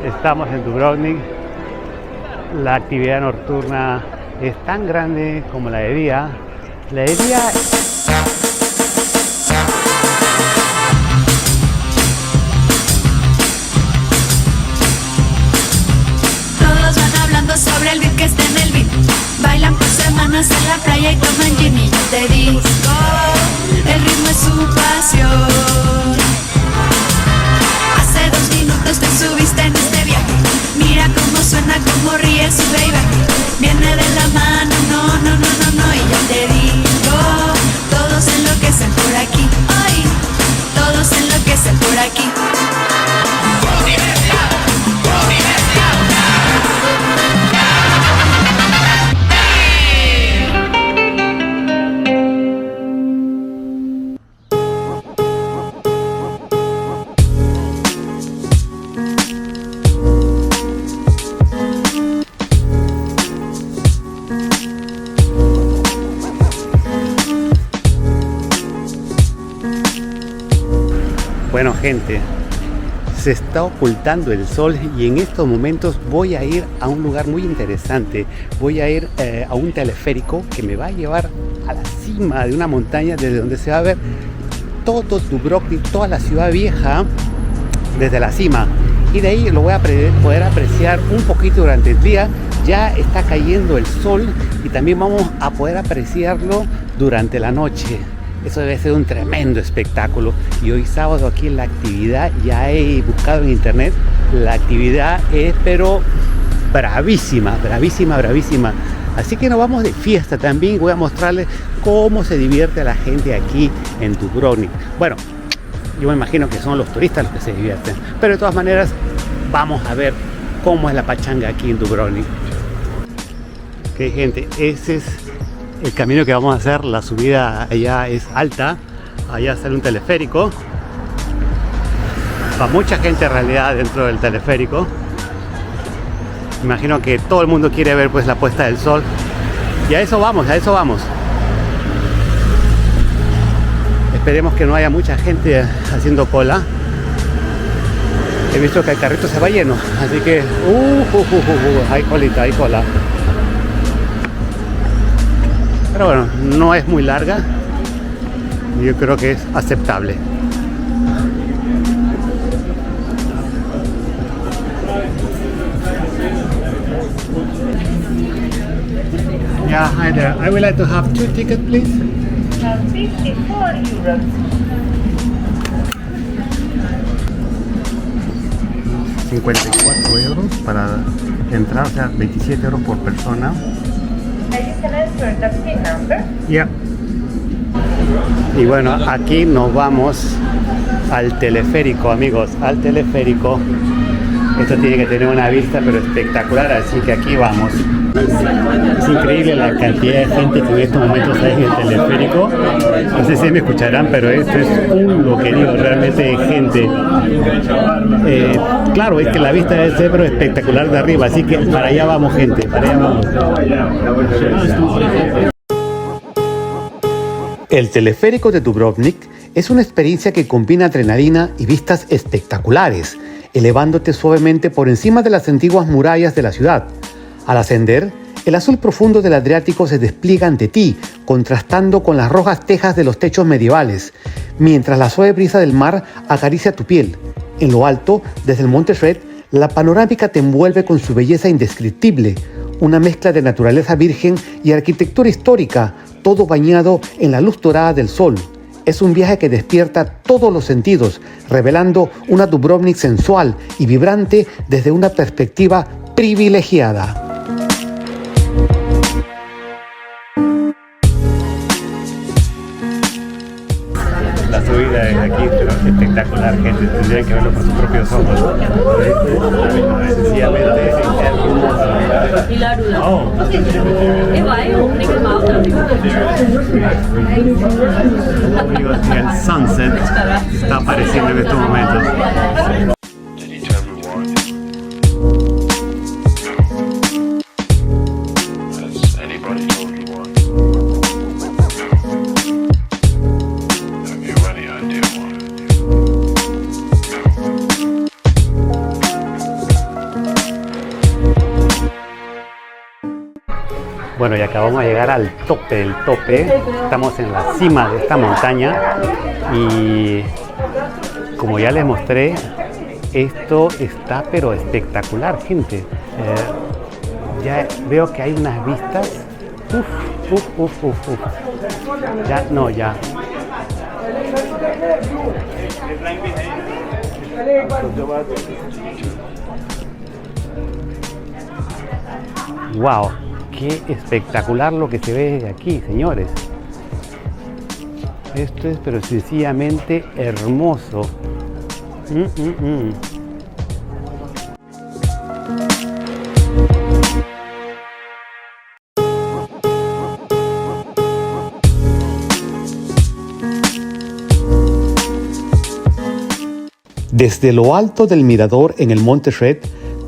Estamos en Dubrovnik. La actividad nocturna es tan grande como la de día. La de día todos van hablando sobre el beat que está en el beat. Bailan por semanas en la playa y toman gin y yo te digo, el ritmo es su pasión. Hace 2 minutos te subiste en este viaje. Mira cómo suena, cómo ríe su baby. Viene de la mano, no, no, no, no, no. Y yo te digo, todos enloquecen por aquí. Ay, todos enloquecen por aquí. Bueno, gente, se está ocultando el sol y en estos momentos voy a ir a un lugar muy interesante. Voy a ir a un teleférico que me va a llevar a la cima de una montaña desde donde se va a ver todo Dubrovnik, toda la ciudad vieja desde la cima. Y de ahí lo voy a poder apreciar un poquito durante el día. Ya está cayendo el sol y también vamos a poder apreciarlo durante la noche. Eso debe ser un tremendo espectáculo. Y hoy sábado aquí en la actividad, ya he buscado en internet, la actividad es pero bravísima, bravísima, bravísima. Así que nos vamos de fiesta también. Voy a mostrarles cómo se divierte la gente aquí en Dubrovnik. Bueno, yo me imagino que son los turistas los que se divierten, pero de todas maneras vamos a ver cómo es la pachanga aquí en Dubrovnik. Ok, gente, ese es el camino que vamos a hacer. La subida allá es alta, allá sale un teleférico. Va mucha gente en realidad dentro del teleférico. Me imagino que todo el mundo quiere ver pues la puesta del sol. Y a eso vamos, a eso vamos. Esperemos que no haya mucha gente haciendo cola. He visto que el carrito se va lleno, así que hay colita, hay cola. Pero bueno, no es muy larga. Yo creo que es aceptable. Yeah, hi there. I would like to have 2 tickets, please. 54 euros. 54 euros para entrar, o sea, 27 euros por persona. Can I enter the PIN number? Yeah. Y bueno, aquí nos vamos al teleférico, amigos, al teleférico. Esto tiene que tener una vista pero espectacular, así que aquí vamos. Es increíble la cantidad de gente que en estos momentos hay en el teleférico. No sé si me escucharán, pero esto es un loquerío realmente de gente. Claro, es que la vista debe ser pero espectacular de arriba, así que para allá vamos, gente, para allá vamos. El teleférico de Dubrovnik es una experiencia que combina adrenalina y vistas espectaculares, elevándote suavemente por encima de las antiguas murallas de la ciudad. Al ascender, el azul profundo del Adriático se despliega ante ti, contrastando con las rojas tejas de los techos medievales, mientras la suave brisa del mar acaricia tu piel. En lo alto, desde el monte Shred, la panorámica te envuelve con su belleza indescriptible, una mezcla de naturaleza virgen y arquitectura histórica, todo bañado en la luz dorada del sol. Es un viaje que despierta todos los sentidos, revelando una Dubrovnik sensual y vibrante desde una perspectiva privilegiada. La subida es aquí, pero espectacular, gente. Tendrían que verlo por sus propios ojos. Sencillamente hermoso. Oh. Amigos, el sunset está apareciendo en estos momentos. Bueno, y acabamos de llegar al tope del tope. Estamos en la cima de esta montaña y como ya les mostré, esto está pero espectacular, gente. Ya veo que hay unas vistas. Ya, no, ya. Wow, qué espectacular lo que se ve desde aquí, señores. Esto es pero sencillamente hermoso. Desde lo alto del mirador en el Monte Shred,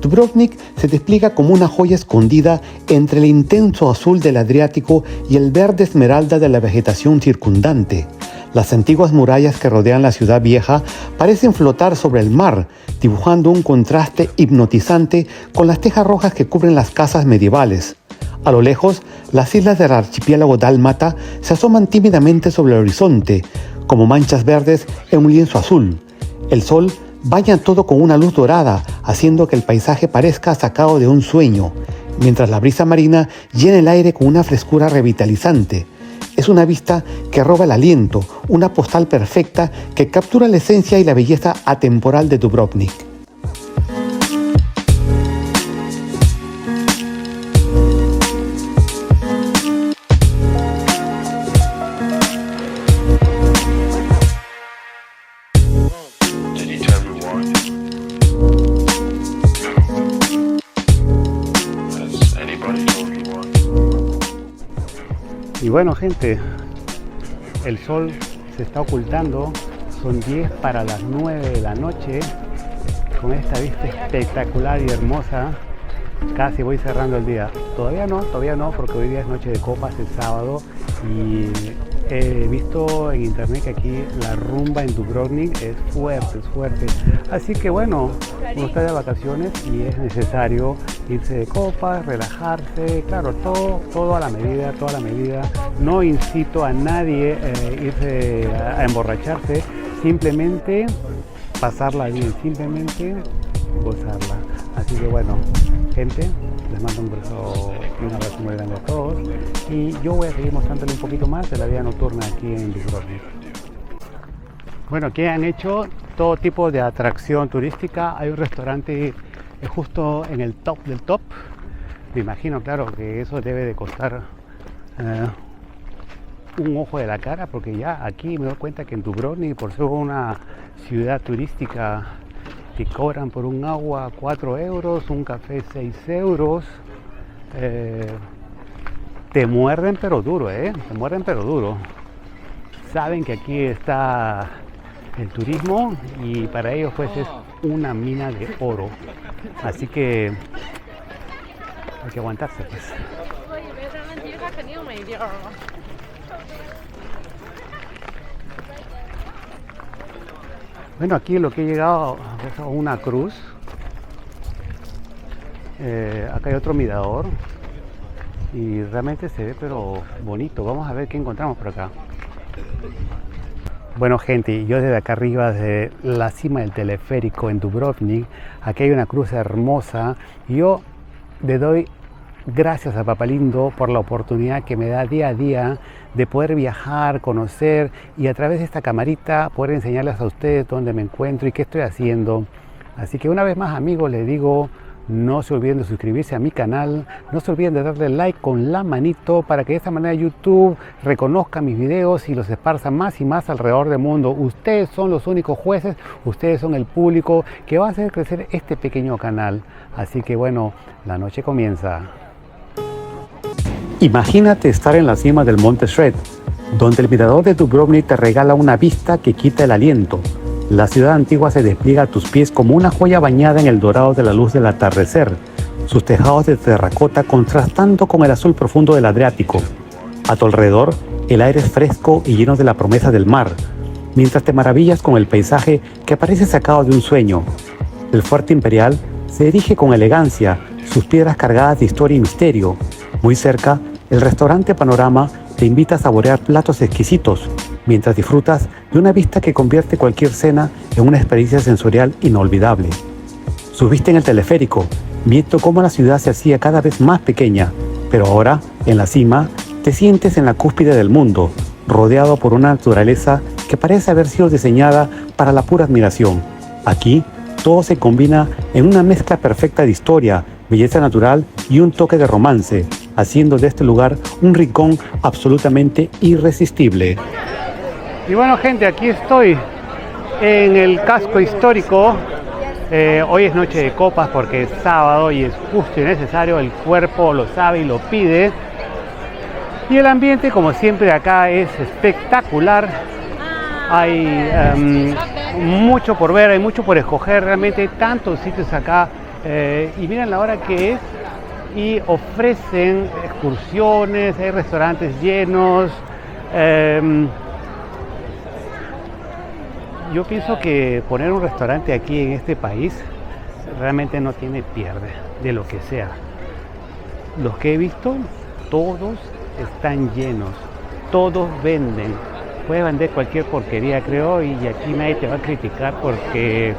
Dubrovnik se despliega como una joya escondida entre el intenso azul del Adriático y el verde esmeralda de la vegetación circundante. Las antiguas murallas que rodean la ciudad vieja parecen flotar sobre el mar, dibujando un contraste hipnotizante con las tejas rojas que cubren las casas medievales. A lo lejos, las islas del archipiélago dálmata se asoman tímidamente sobre el horizonte, como manchas verdes en un lienzo azul. El sol baña todo con una luz dorada, haciendo que el paisaje parezca sacado de un sueño, mientras la brisa marina llena el aire con una frescura revitalizante. Es una vista que roba el aliento, una postal perfecta que captura la esencia y la belleza atemporal de Dubrovnik. Y bueno, gente, el sol se está ocultando, son 10 para las 9 de la noche, con esta vista espectacular y hermosa. Casi voy cerrando el día. Todavía no, porque hoy día es noche de copas, es sábado, y he visto en internet que aquí la rumba en Dubrovnik es fuerte. Así que bueno, uno está de vacaciones y es necesario irse de copas, relajarse, claro, todo a la medida. No incito a nadie irse a emborracharse, simplemente pasarla bien, simplemente gozarla. Así que bueno, gente, les mando un abrazo muy grande a todos y yo voy a seguir mostrándoles un poquito más de la vida nocturna aquí en Dubrovnik. Bueno, aquí han hecho todo tipo de atracción turística. Hay un restaurante justo en el top del top. Me imagino, claro, que eso debe de costar un ojo de la cara, porque ya aquí me doy cuenta que en Dubrovnik, por ser una ciudad turística, te cobran por un agua 4 euros, un café 6 euros. Te muerden pero duro, te muerden pero duro. Saben que aquí está el turismo y para ellos pues es una mina de oro. Así que hay que aguantarse pues. Bueno, aquí lo que he llegado es a una cruz. Acá hay otro mirador y realmente se ve pero bonito. Vamos a ver qué encontramos por acá. Bueno, gente, yo desde acá arriba, desde la cima del teleférico en Dubrovnik, aquí hay una cruz hermosa y yo le doy gracias a Papalindo por la oportunidad que me da día a día de poder viajar, conocer y a través de esta camarita poder enseñarles a ustedes dónde me encuentro y qué estoy haciendo. Así que una vez más, amigos, les digo, no se olviden de suscribirse a mi canal, no se olviden de darle like con la manito para que de esta manera YouTube reconozca mis videos y los esparza más y más alrededor del mundo. Ustedes son los únicos jueces, ustedes son el público que va a hacer crecer este pequeño canal. Así que bueno, la noche comienza. Imagínate estar en la cima del Monte Shred, donde el mirador de Dubrovnik te regala una vista que quita el aliento. La ciudad antigua se despliega a tus pies como una joya bañada en el dorado de la luz del atardecer, sus tejados de terracota contrastando con el azul profundo del Adriático. A tu alrededor, el aire es fresco y lleno de la promesa del mar, mientras te maravillas con el paisaje que parece sacado de un sueño. El fuerte imperial se erige con elegancia, sus piedras cargadas de historia y misterio. Muy cerca, el restaurante Panorama te invita a saborear platos exquisitos mientras disfrutas de una vista que convierte cualquier cena en una experiencia sensorial inolvidable. Subiste en el teleférico, viendo cómo la ciudad se hacía cada vez más pequeña, pero ahora, en la cima, te sientes en la cúspide del mundo, rodeado por una naturaleza que parece haber sido diseñada para la pura admiración. Aquí, todo se combina en una mezcla perfecta de historia, belleza natural y un toque de romance, haciendo de este lugar un rincón absolutamente irresistible. Y bueno, gente, aquí estoy en el casco histórico. Hoy es noche de copas porque es sábado y es justo y necesario, el cuerpo lo sabe y lo pide. Y el ambiente, como siempre, acá es espectacular. Hay mucho por ver, hay mucho por escoger, realmente hay tantos sitios acá. Y miren la hora que es y ofrecen excursiones, hay restaurantes llenos. Yo pienso que poner un restaurante aquí en este país realmente no tiene pierde, de lo que sea. Los que he visto, todos están llenos, todos venden. Puedes vender cualquier porquería, creo, y aquí nadie te va a criticar porque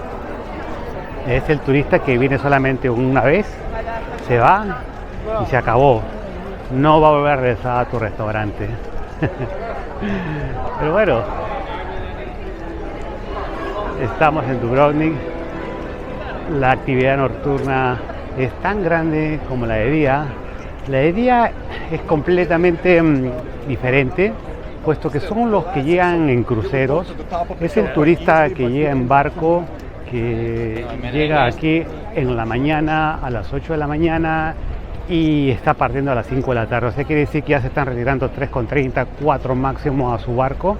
es el turista que viene solamente una vez, se va y se acabó. No va a volver a regresar a tu restaurante. Pero bueno, estamos en Dubrovnik. La actividad nocturna es tan grande como la de día. La de día es completamente diferente, puesto que son los que llegan en cruceros. Es el turista que llega en barco, que llega aquí en la mañana, a las 8 de la mañana, y está partiendo a las 5 de la tarde. O sea, quiere decir que ya se están retirando 3,30, 4 máximo a su barco.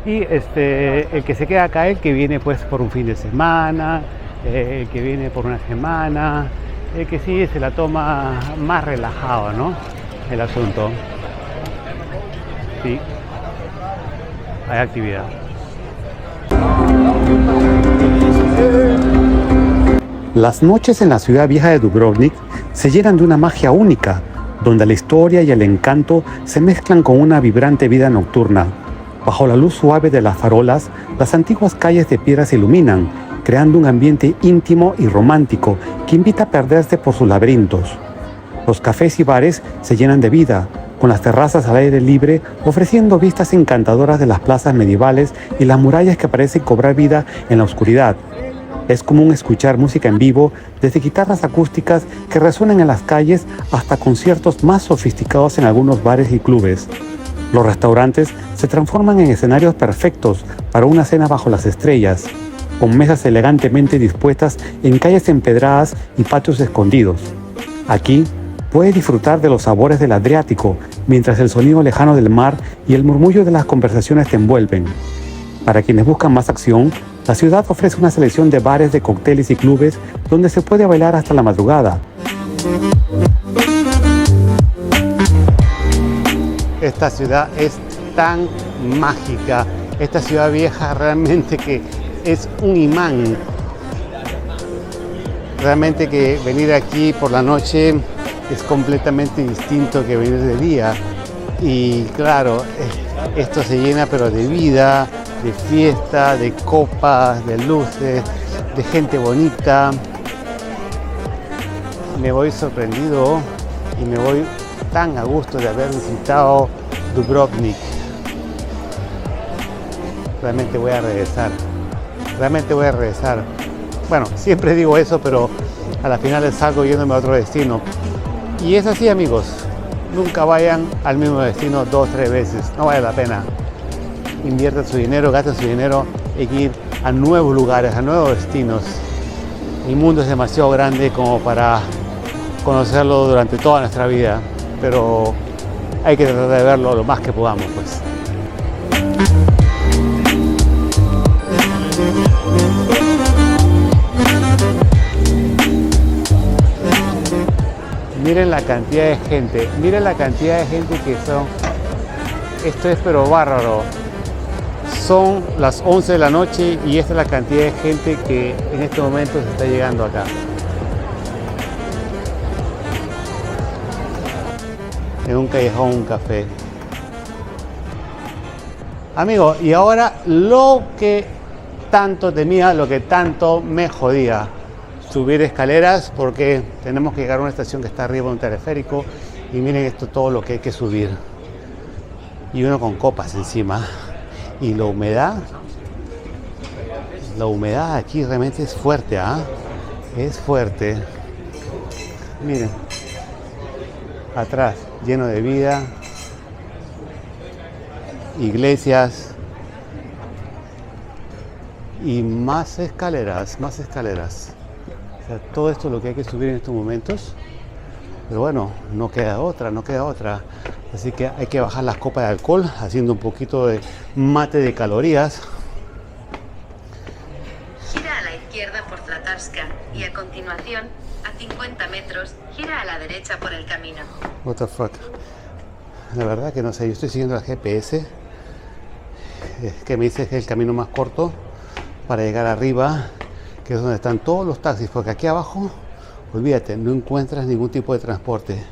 Y el que se queda acá, el que viene pues por un fin de semana, el que viene por una semana, el que sí se la toma más relajado, ¿no? El asunto. Sí, hay actividad. Las noches en la ciudad vieja de Dubrovnik se llenan de una magia única, donde la historia y el encanto se mezclan con una vibrante vida nocturna. Bajo la luz suave de las farolas, las antiguas calles de piedra se iluminan, creando un ambiente íntimo y romántico que invita a perderse por sus laberintos. Los cafés y bares se llenan de vida, con las terrazas al aire libre ofreciendo vistas encantadoras de las plazas medievales y las murallas que parecen cobrar vida en la oscuridad. Es común escuchar música en vivo, desde guitarras acústicas que resuenan en las calles hasta conciertos más sofisticados en algunos bares y clubes. Los restaurantes se transforman en escenarios perfectos para una cena bajo las estrellas, con mesas elegantemente dispuestas en calles empedradas y patios escondidos. Aquí puedes disfrutar de los sabores del Adriático, mientras el sonido lejano del mar y el murmullo de las conversaciones te envuelven. Para quienes buscan más acción, la ciudad ofrece una selección de bares de cócteles y clubes donde se puede bailar hasta la madrugada. Esta ciudad es tan mágica, esta ciudad vieja realmente que es un imán. Realmente que venir aquí por la noche es completamente distinto que venir de día. Y claro, esto se llena pero de vida, de fiesta, de copas, de luces, de gente bonita. Me voy sorprendido y me voy tan a gusto de haber visitado Dubrovnik. Realmente voy a regresar. Bueno, siempre digo eso, pero a la final salgo yéndome a otro destino. Y es así, amigos. Nunca vayan al mismo destino 2 o 3 veces. No vale la pena. Inviertan su dinero, gasten su dinero en ir a nuevos lugares, a nuevos destinos. El mundo es demasiado grande como para conocerlo durante toda nuestra vida. Pero hay que tratar de verlo lo más que podamos, pues. Miren la cantidad de gente, que son. Esto es pero bárbaro. Son las 11 de la noche y esta es la cantidad de gente que en este momento se está llegando acá. en un callejón, un café. Amigo, y ahora lo que tanto temía, lo que tanto me jodía, subir escaleras, porque tenemos que llegar a una estación que está arriba de un teleférico y miren esto, todo lo que hay que subir. Y uno con copas encima. Y la humedad aquí realmente es fuerte, ¿ah? Es fuerte. Miren, atrás, lleno de vida, iglesias y más escaleras, más escaleras. O sea, todo esto es lo que hay que subir en estos momentos. Pero bueno, no queda otra, no queda otra. Así que hay que bajar las copas de alcohol, haciendo un poquito de mate de calorías. Gira a la izquierda por Tlatarska y a continuación, a 50 metros, gira a la derecha por el camino. What the fuck. La verdad que no sé, yo estoy siguiendo el GPS, que me dice que es el camino más corto para llegar arriba, que es donde están todos los taxis, porque aquí abajo, olvídate, no encuentras ningún tipo de transporte.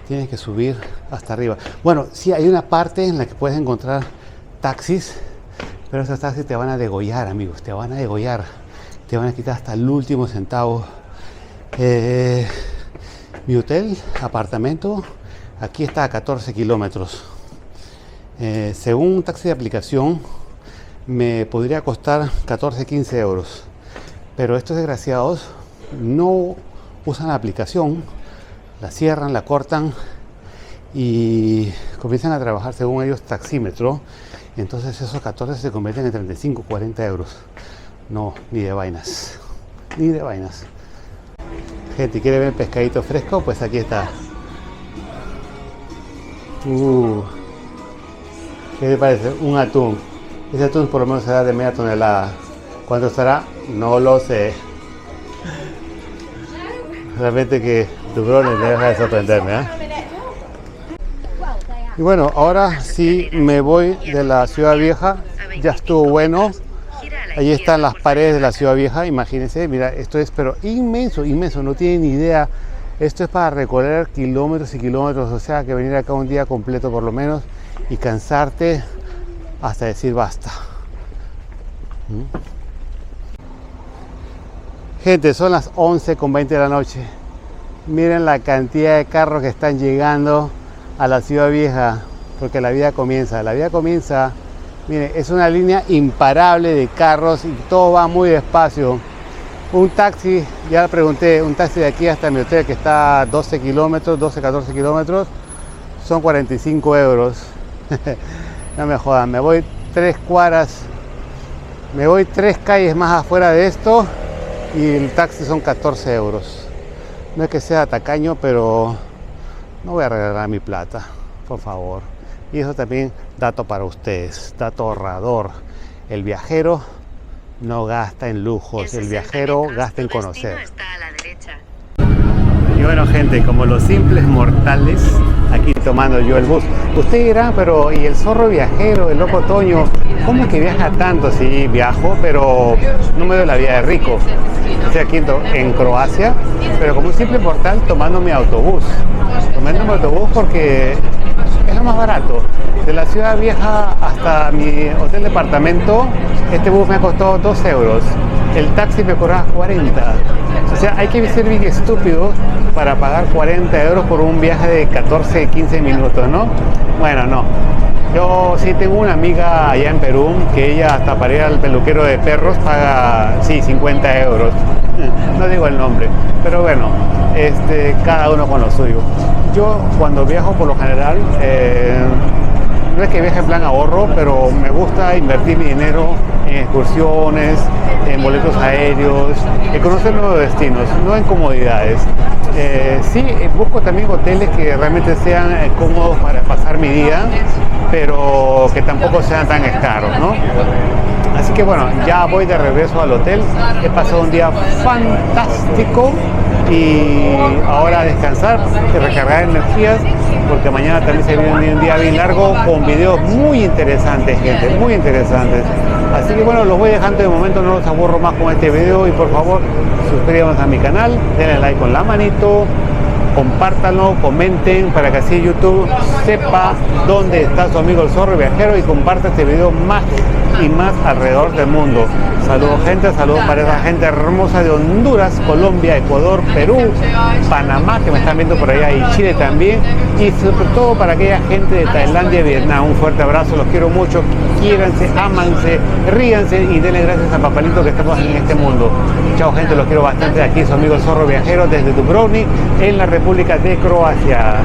Tienes que subir hasta arriba. Bueno, sí hay una parte en la que puedes encontrar taxis, pero esos taxis te van a degollar, amigos, te van a degollar. Te van a quitar hasta el último centavo. Mi hotel, apartamento, aquí está a 14 kilómetros. Según un taxi de aplicación, me podría costar 14-15 euros. Pero estos desgraciados no usan la aplicación, la cierran, la cortan y comienzan a trabajar según ellos taxímetro. Entonces esos 14 se convierten en 35-40 euros. No, ni de vainas, ni de vainas. Gente, ¿quiere ver pescadito fresco? Pues aquí está. ¿Qué te parece? Un atún. Ese atún por lo menos será de media tonelada. ¿Cuánto estará? No lo sé. Realmente que Dubrovnik me deja de sorprenderme, ¿eh? Y bueno, ahora sí me voy de la Ciudad Vieja. Ya estuvo bueno. Ahí están las paredes de la Ciudad Vieja, imagínense, mira, esto es pero inmenso, inmenso, no tienen ni idea. Esto es para recorrer kilómetros y kilómetros, o sea que venir acá un día completo por lo menos y cansarte hasta decir basta. Gente, son las 11:20 de la noche. Miren la cantidad de carros que están llegando a la Ciudad Vieja, porque la vida comienza, miren, es una línea imparable de carros y todo va muy despacio. Un taxi, ya pregunté, un taxi de aquí hasta mi hotel que está a 12 kilómetros, 12-14 kilómetros, son 45 euros. No me jodan, me voy 3 cuadras, me voy 3 calles más afuera de esto y el taxi son 14 euros. No es que sea tacaño, pero no voy a regalar mi plata, por favor. Y eso también, dato para ustedes, dato ahorrador. El viajero no gasta en lujos, el viajero gasta en conocer. Y bueno, gente, como los simples mortales, aquí tomando yo el bus. Usted dirá, pero ¿y el zorro viajero, el loco Toño? ¿Cómo es que viaja tanto? Sí, viajo, pero no me doy la vida de rico. Estoy aquí en Croacia, pero como un simple mortal tomando mi autobús. Tomando mi autobús porque es lo más barato. De la Ciudad Vieja hasta mi hotel departamento, este bus me costó 2 euros. El taxi me cobraba 40. O sea, hay que ser bien estúpido para pagar 40 euros por un viaje de 14-15 minutos, ¿no? Bueno, no. Yo sí tengo una amiga allá en Perú que ella hasta para ir al peluquero de perros paga, sí, 50 euros. No digo el nombre, pero bueno, cada uno con lo suyo. Yo cuando viajo por lo general, no es que viaje en plan ahorro, pero me gusta invertir mi dinero en excursiones, en boletos aéreos, en conocer nuevos destinos, no en comodidades. Sí, busco también hoteles que realmente sean cómodos para pasar mi día, pero que tampoco sean tan caros, ¿no? Así que bueno, ya voy de regreso al hotel. He pasado un día fantástico y ahora a descansar y recargar energías, porque mañana también se viene un día bien largo con videos muy interesantes, gente, muy interesantes. Así que bueno, los voy dejando de momento, no los aburro más con este video y por favor suscríbanse a mi canal, denle like con la manito compártanlo, comenten para que así YouTube sepa dónde está su amigo el Zorro Viajero y comparta este video más y más alrededor del mundo. Saludos gente, saludos para esa gente hermosa de Honduras, Colombia, Ecuador, Perú, Panamá que me están viendo por allá y Chile también, y sobre todo para aquella gente de Tailandia y Vietnam. Un fuerte abrazo, los quiero mucho, quiéranse, ámanse, ríanse y denle gracias a Papalito que estamos en este mundo. Chao gente, los quiero bastante. Aquí su amigo el Zorro Viajero desde Dubrovnik en la República de Croacia.